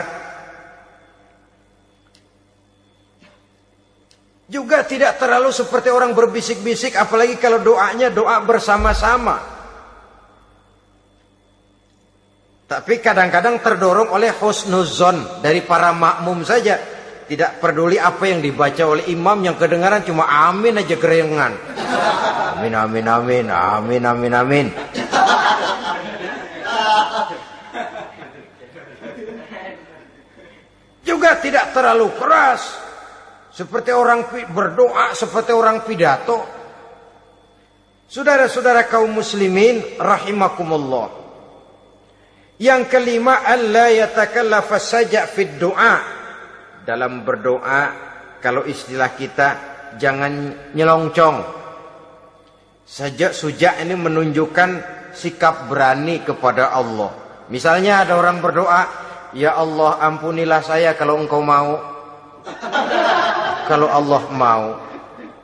Juga tidak terlalu seperti orang berbisik-bisik, apalagi kalau doanya doa bersama-sama. Tapi kadang-kadang terdorong oleh husnuzon dari para makmum saja. Tidak peduli apa yang dibaca oleh imam, yang kedengaran cuma amin aja gerengan. Amin, amin, amin, amin, amin, amin. Juga tidak terlalu keras, seperti orang berdoa, seperti orang pidato. Saudara-saudara kaum muslimin rahimakumullah. Yang kelima, alla yatakallafa saja' fid du'a. Dalam berdoa, kalau istilah kita, jangan nyelongcong. Suja' ini menunjukkan sikap berani kepada Allah. Misalnya ada orang berdoa, ya Allah ampunilah saya kalau engkau mau. Kalau Allah mau.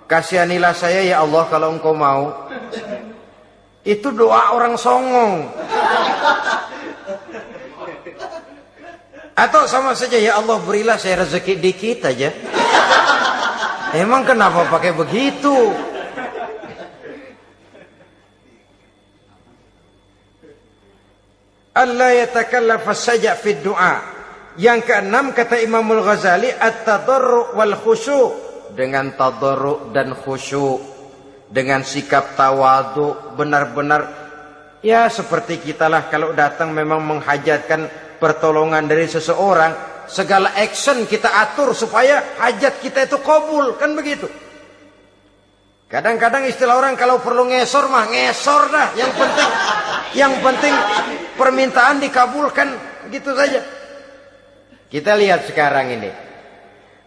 Kasihanilah saya ya Allah kalau engkau mau. Itu doa orang songong. Atau sama saja, ya Allah berilah saya rezeki dikit aja. Emang kenapa pakai begitu? Allah yatakallafa saja fid du'a. Yang keenam kata Imamul Ghazali, at-tadarru' wal khusyu'. Dengan tadarru' dan khusyu', dengan sikap tawadu, benar-benar ya seperti kita lah kalau datang memang menghajatkan pertolongan dari seseorang, segala action kita atur supaya hajat kita itu kabul, kan begitu. Kadang-kadang istilah orang kalau perlu ngesor mah ngesor dah, yang penting permintaan dikabulkan, gitu saja. Kita lihat sekarang ini,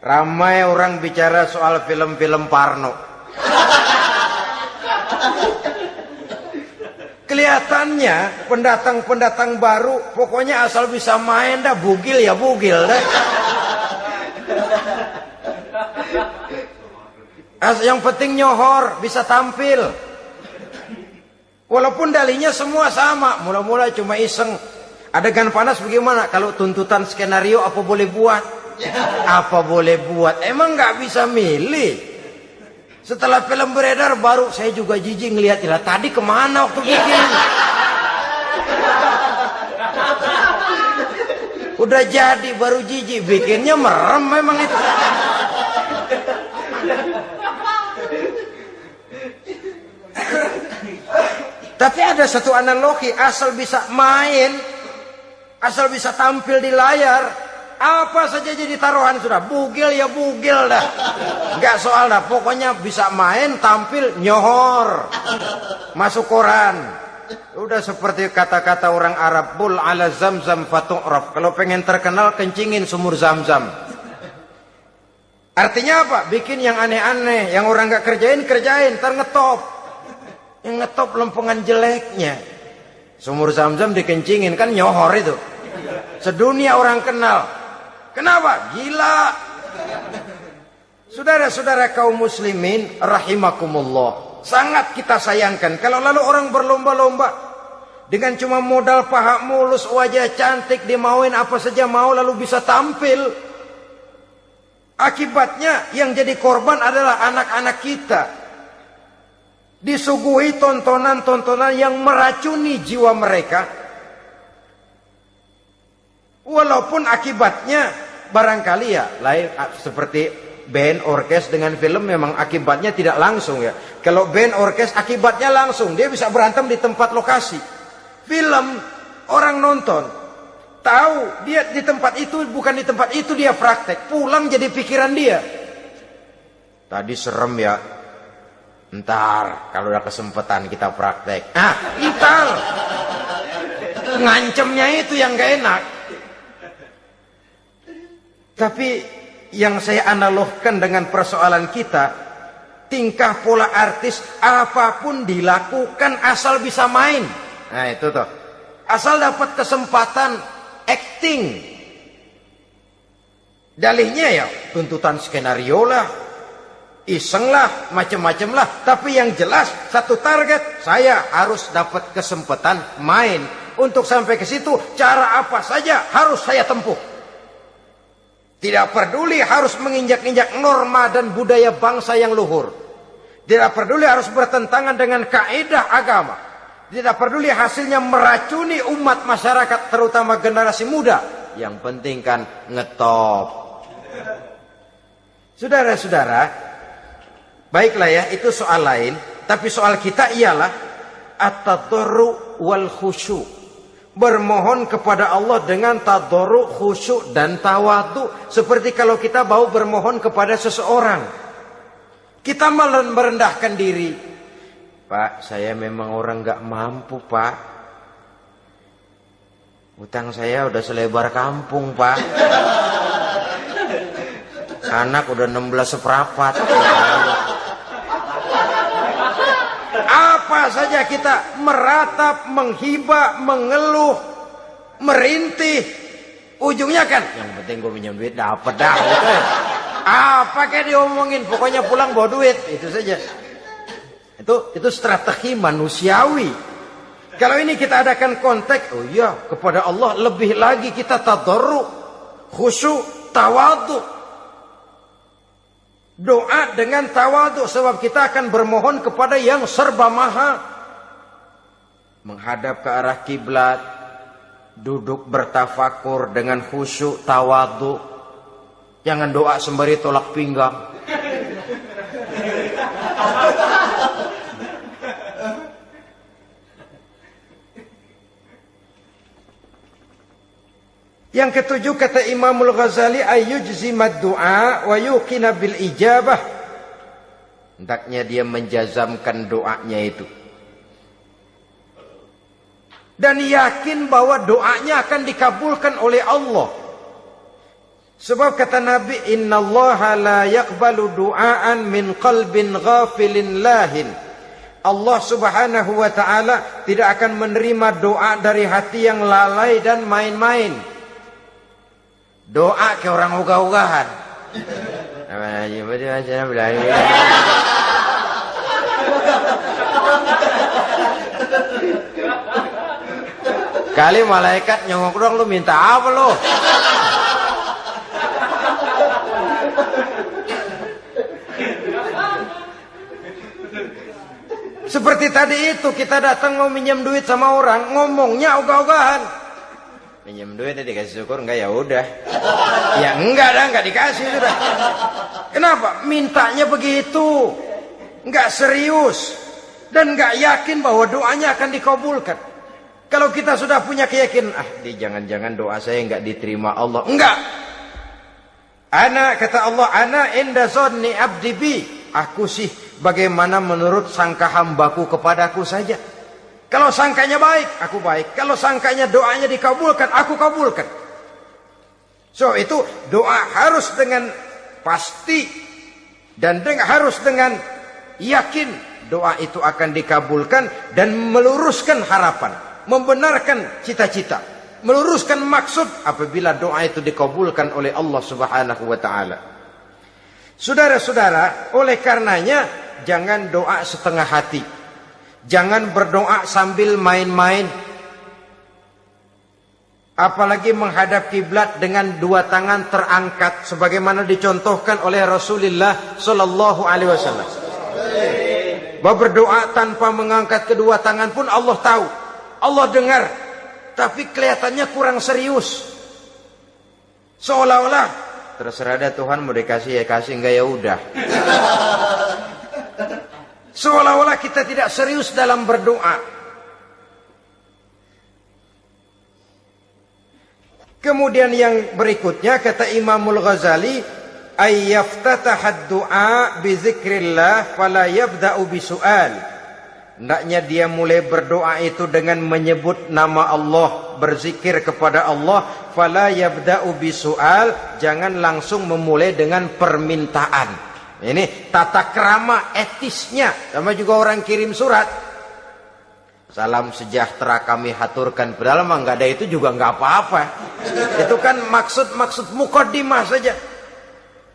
ramai orang bicara soal film-film Parno. Kelihatannya pendatang-pendatang baru, pokoknya asal bisa main dah, bugil ya bugil dah. Yang penting nyohor, bisa tampil. Walaupun dalihnya semua sama, mula-mula cuma iseng. Adegan panas bagaimana? Kalau tuntutan skenario apa boleh buat? Apa boleh buat? Emang nggak bisa milih. Setelah film beredar baru saya juga jijik ngelihat, lah tadi kemana waktu bikin? Udah jadi baru jijik, bikinnya merem memang itu. Tapi ada satu analogi, asal bisa main, asal bisa tampil di layar, apa saja jadi taruhan sudah. Bugil ya bugil dah, nggak soal dah, pokoknya bisa main, tampil, nyohor, masuk koran. Udah seperti kata-kata orang Arab, bul ala zamzam fatu'raf. Kalau pengen terkenal kencingin sumur Zamzam. Artinya apa? Bikin yang aneh-aneh, yang orang nggak kerjain, ntar ngetop. Yang ngetop lempengan jeleknya. Sumur Zamzam dikencingin, kan nyohor itu. Sedunia orang kenal. Kenapa? Gila. Saudara-saudara kaum muslimin rahimakumullah, sangat kita sayangkan kalau lalu orang berlomba-lomba dengan cuma modal paha mulus, wajah cantik, dimauin apa saja mau, lalu bisa tampil. Akibatnya yang jadi korban adalah anak-anak kita. Disuguhi tontonan-tontonan yang meracuni jiwa mereka. Walaupun akibatnya barangkali ya lain, seperti band orkes dengan film memang akibatnya tidak langsung ya. Kalau band orkes akibatnya langsung, dia bisa berantem di tempat lokasi. Film orang nonton tahu dia di tempat itu, bukan di tempat itu dia praktek, pulang jadi pikiran dia. Tadi serem ya, ntar kalau udah kesempatan kita praktek. Ntar ngancemnya itu yang gak enak. Tapi yang saya analogkan dengan persoalan kita, tingkah pola artis apapun dilakukan asal bisa main. Nah itu tuh, asal dapat kesempatan acting. Dalihnya ya tuntutan skenario lah. iseng lah, macam-macam lah. Tapi yang jelas satu target, saya harus dapat kesempatan main. Untuk sampai ke situ, cara apa saja harus saya tempuh. Tidak peduli harus menginjak-injak norma dan budaya bangsa yang luhur. Tidak peduli harus bertentangan dengan kaidah agama. Tidak peduli hasilnya meracuni umat masyarakat, terutama generasi muda. Yang penting kan ngetop. Saudara-saudara, baiklah ya, itu soal lain. Tapi soal kita ialah at-tadarru wal khusyu'. Bermohon kepada Allah dengan tadarru, khusyuk dan tawadhu. Seperti kalau kita mau bermohon kepada seseorang, kita merendahkan diri. Pak, saya memang orang gak mampu, Pak. Utang saya udah selebar kampung, Pak. Anak udah 16 seperempat. Apa saja kita meratap, menghibah, mengeluh, merintih, ujungnya kan yang penting gue minjem duit dapet dah gitu. Apa kayak diomongin, pokoknya pulang bawa duit, itu saja. Itu strategi manusiawi. Kalau ini kita adakan konteks, oh iya, kepada Allah lebih lagi kita tadarru, khusyuk, tawadhu. Doa dengan tawadhu, sebab kita akan bermohon kepada yang serba maha. Menghadap ke arah kiblat, duduk bertafakur dengan khusyuk, tawadhu. Jangan doa sembari tolak pinggang. Yang ketujuh, kata Imamul Ghazali, ayyujzimad du'a wa yuqina bil ijabah. Hendaknya dia menjazamkan doanya itu. Dan yakin bahwa doanya akan dikabulkan oleh Allah. Sebab kata Nabi, innallaha la yaqbalu du'aan min qalbin ghafilin lahin. Allah subhanahu wa ta'ala tidak akan menerima doa dari hati yang lalai dan main-main. Doa ke orang ugah-ugahan. Kali malaikat nyongok dong, lu minta apa lu? Seperti tadi itu, kita datang mau minjem duit sama orang, ngomongnya ogah-ogahan. Minjem duit dikasih syukur, enggak ya udah. Ya enggak dah, enggak dikasih sudah. Kenapa? Mintanya begitu. Enggak serius dan enggak yakin bahwa doanya akan dikabulkan. Kalau kita sudah punya keyakinan, jangan-jangan doa saya enggak diterima Allah. Enggak. Kata Allah, ana inda zanni abdi bi. Aku sih bagaimana menurut sangka hambaku kepadaku saja. Kalau sangkanya baik, aku baik. Kalau sangkanya doanya dikabulkan, aku kabulkan. So itu doa harus dengan pasti dan harus dengan yakin doa itu akan dikabulkan dan meluruskan harapan, membenarkan cita-cita, meluruskan maksud apabila doa itu dikabulkan oleh Allah Subhanahu wa taala. Saudara-saudara, oleh karenanya jangan doa setengah hati. Jangan berdoa sambil main-main. Apalagi menghadap kiblat dengan dua tangan terangkat sebagaimana dicontohkan oleh Rasulullah sallallahu alaihi wasallam. Bahwa berdoa tanpa mengangkat kedua tangan pun Allah tahu. Allah dengar, tapi kelihatannya kurang serius. Seolah-olah terserah dah Tuhan, mau dikasih ya kasih, enggak ya udah. Seolah-olah kita tidak serius dalam berdoa. Kemudian yang berikutnya kata Imamul Ghazali, ayyaftatahad du'a bi zikrillah fala yabda'u bi su'al. Hendaknya dia mulai berdoa itu dengan menyebut nama Allah, berzikir kepada Allah, fala yabda'u bi su'al, jangan langsung memulai dengan permintaan. Ini tata krama etisnya. Sama juga orang kirim surat, salam sejahtera kami haturkan, padahal mah nggak ada itu juga nggak apa-apa. Itu kan maksud mukaddimah saja.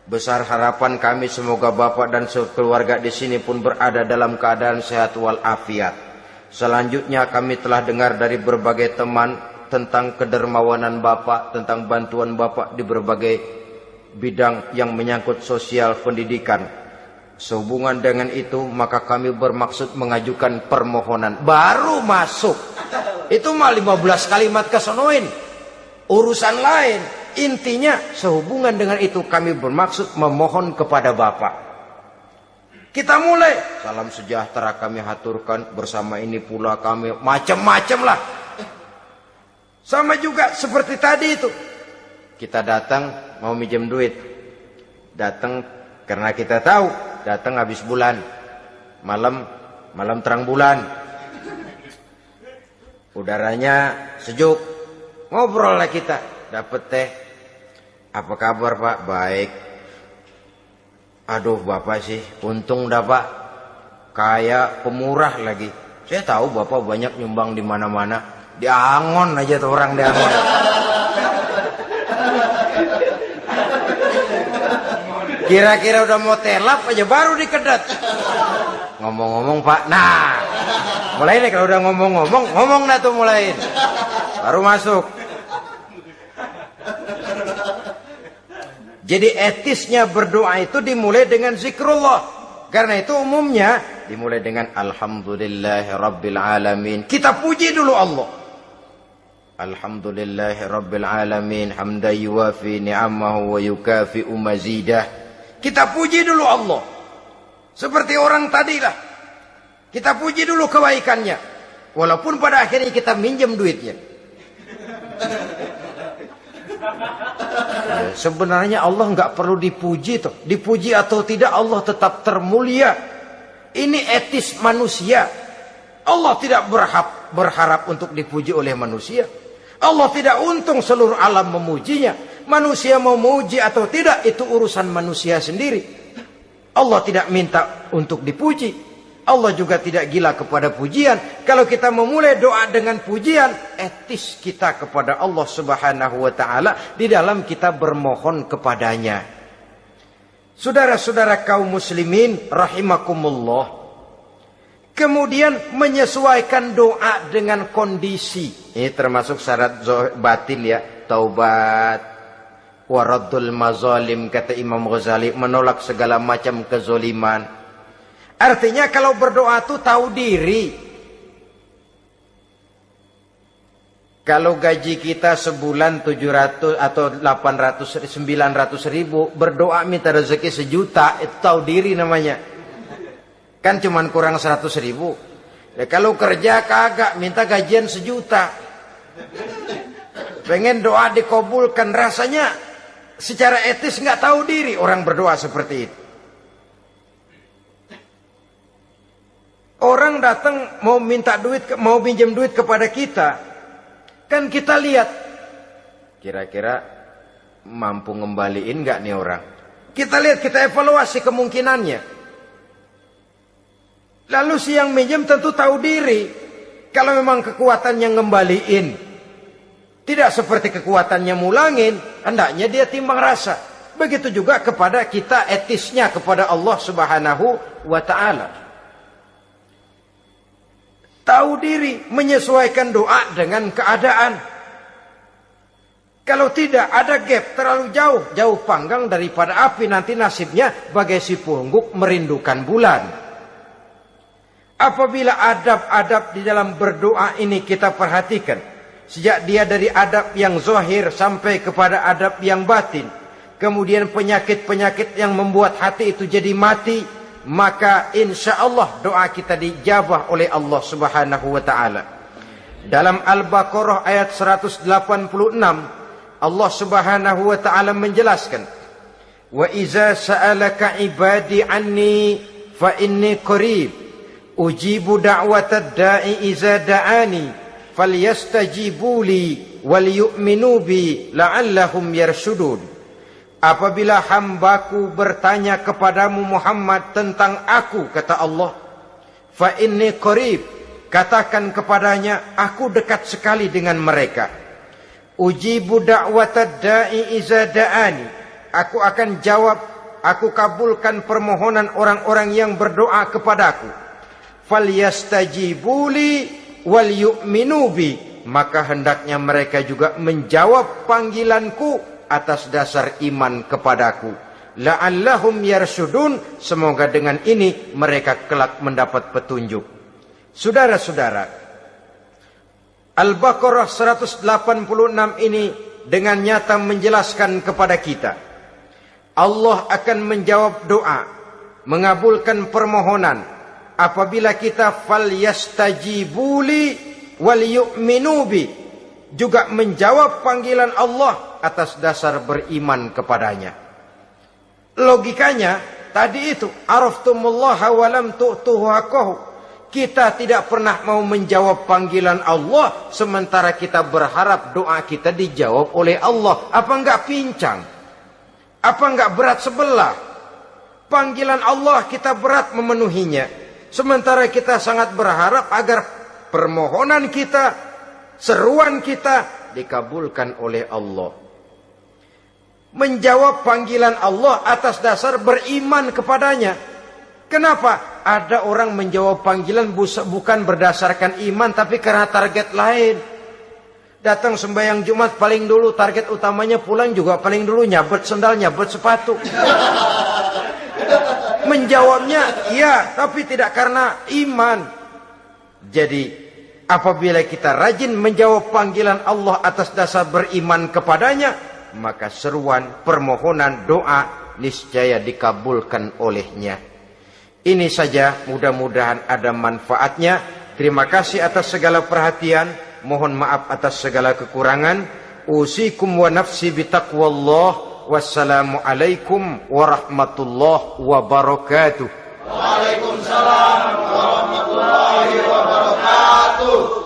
Besar harapan kami semoga Bapak dan sekeluarga di sini pun berada dalam keadaan sehat walafiat. Selanjutnya kami telah dengar dari berbagai teman tentang kedermawanan Bapak, tentang bantuan Bapak di berbagai bidang yang menyangkut sosial pendidikan. Sehubungan dengan itu maka kami bermaksud mengajukan permohonan. Baru masuk itu mah 15 kalimat kesonoin, urusan lain. Intinya sehubungan dengan itu kami bermaksud memohon kepada Bapak. Kita mulai. Salam sejahtera kami haturkan, bersama ini pula kami macam-macam lah. Sama juga seperti tadi itu. Kita datang mau minjem duit. Datang karena kita tahu datang habis bulan. Malam terang bulan. Udaranya sejuk. Ngobrol lah kita. Dapat teh. Apa kabar Pak? Baik. Aduh Bapak sih untung dah Pak. Kayak pemurah lagi. Saya tahu Bapak banyak nyumbang di mana-mana. Di Angon aja tuh orang di Angon. Kira-kira udah mau telap aja baru dikedat. Ngomong-ngomong Pak. Nah. Mulai nih kalau udah ngomong-ngomong. Ngomong dah tuh mulai. Baru masuk. Jadi etisnya berdoa itu dimulai dengan zikrullah. Karena itu umumnya dimulai dengan Alhamdulillahirabbil alamin. Kita puji dulu Allah. Alhamdulillahirabbil alamin hamdan yuwafi ni'amahu wa yukafi'u mazidah. Kita puji dulu Allah. Seperti orang tadilah. Kita puji dulu kebaikannya. Walaupun pada akhirnya kita minjem duitnya. Ya, sebenarnya Allah nggak perlu dipuji toh. Dipuji atau tidak Allah tetap termulia. Ini etis manusia. Allah tidak berharap untuk dipuji oleh manusia. Allah tidak untung seluruh alam memujinya. Manusia mau memuji atau tidak itu urusan manusia sendiri. Allah tidak minta untuk dipuji. Allah juga tidak gila kepada pujian. Kalau kita memulai doa dengan pujian, etis kita kepada Allah Subhanahu wa taala di dalam kita bermohon kepadanya. Saudara-saudara kaum muslimin rahimakumullah. Kemudian menyesuaikan doa dengan kondisi. Ini termasuk syarat batin ya, taubat, waraddul mazalim kata Imam Ghazali, menolak segala macam kezoliman. Artinya kalau berdoa itu tahu diri. Kalau gaji kita sebulan 700 atau 800, 900 ribu. Berdoa minta rezeki 1 juta. Itu tahu diri namanya. Kan cuman kurang 100 ribu. Ya, kalau kerja kagak minta gajian 1 juta. Pengen doa dikabulkan. Rasanya secara etis nggak tahu diri orang berdoa seperti itu. Orang datang mau minta duit, mau pinjam duit kepada kita. Kan kita lihat. Kira-kira mampu ngembaliin nggak nih orang. Kita lihat, kita evaluasi kemungkinannya. Lalu si yang minjem tentu tahu diri. Kalau memang kekuatannya ngembaliin. Tidak seperti kekuatannya mulangin. Hendaknya dia timbang rasa. Begitu juga kepada kita etisnya kepada Allah Subhanahu wa ta'ala. Tahu diri, menyesuaikan doa dengan keadaan. Kalau tidak ada gap terlalu jauh panggang daripada api, nanti nasibnya bagai si pungguk merindukan bulan. Apabila adab-adab di dalam berdoa ini kita perhatikan, sejak dia dari adab yang zahir sampai kepada adab yang batin, kemudian penyakit-penyakit yang membuat hati itu jadi mati, maka insya Allah doa kita dijabah oleh Allah Subhanahu wa ta'ala. Dalam Al-Baqarah ayat 186 Allah Subhanahu wa ta'ala menjelaskan, wa iza sa'alaka ibadi anni fa inni qarib ujibu da'watad da'i iza da'ani falyastajibu li wal yu'minu bi la'allahum yarshudun. Apabila hambaku bertanya kepadamu Muhammad tentang aku, kata Allah, fa inni qarib, katakan kepadanya aku dekat sekali dengan mereka. Ujibu da'watad da'i iza da'ani, aku akan jawab aku kabulkan permohonan orang-orang yang berdoa kepadaku. Falyastajibuli wal yu'minu bi, maka hendaknya mereka juga menjawab panggilanku atas dasar iman kepadaku. La'allahum yarsyudun, semoga dengan ini mereka kelak mendapat petunjuk. Saudara-saudara, Al-Baqarah 186 ini dengan nyata menjelaskan kepada kita, Allah akan menjawab doa, mengabulkan permohonan apabila kita falyastajibuli wal yu'minu bi, juga menjawab panggilan Allah atas dasar beriman kepadanya. Logikanya tadi itu, araftumullaha wa lam tu'tuhu haqqahu. Kita tidak pernah mau menjawab panggilan Allah sementara kita berharap doa kita dijawab oleh Allah. Apa enggak pincang? Apa enggak berat sebelah? Panggilan Allah kita berat memenuhinya, sementara kita sangat berharap agar permohonan kita, seruan kita dikabulkan oleh Allah. Menjawab panggilan Allah atas dasar beriman kepadanya. Kenapa? Ada orang menjawab panggilan bukan berdasarkan iman, tapi karena target lain. Datang sembahyang Jumat paling dulu, target utamanya pulang juga paling dulu nyabet sendal, nyabet sepatu. Menjawabnya iya, tapi tidak karena iman. Jadi apabila kita rajin menjawab panggilan Allah atas dasar beriman kepadanya, maka seruan, permohonan, doa niscaya dikabulkan olehnya. Ini saja, mudah-mudahan ada manfaatnya. Terima kasih atas segala perhatian. Mohon maaf atas segala kekurangan. Usikum wa nafsi bitaqwallah. Wassalamu alaikum warahmatullahi wabarakatuh. Waalaikumsalam warahmatullahi wabarakatuh.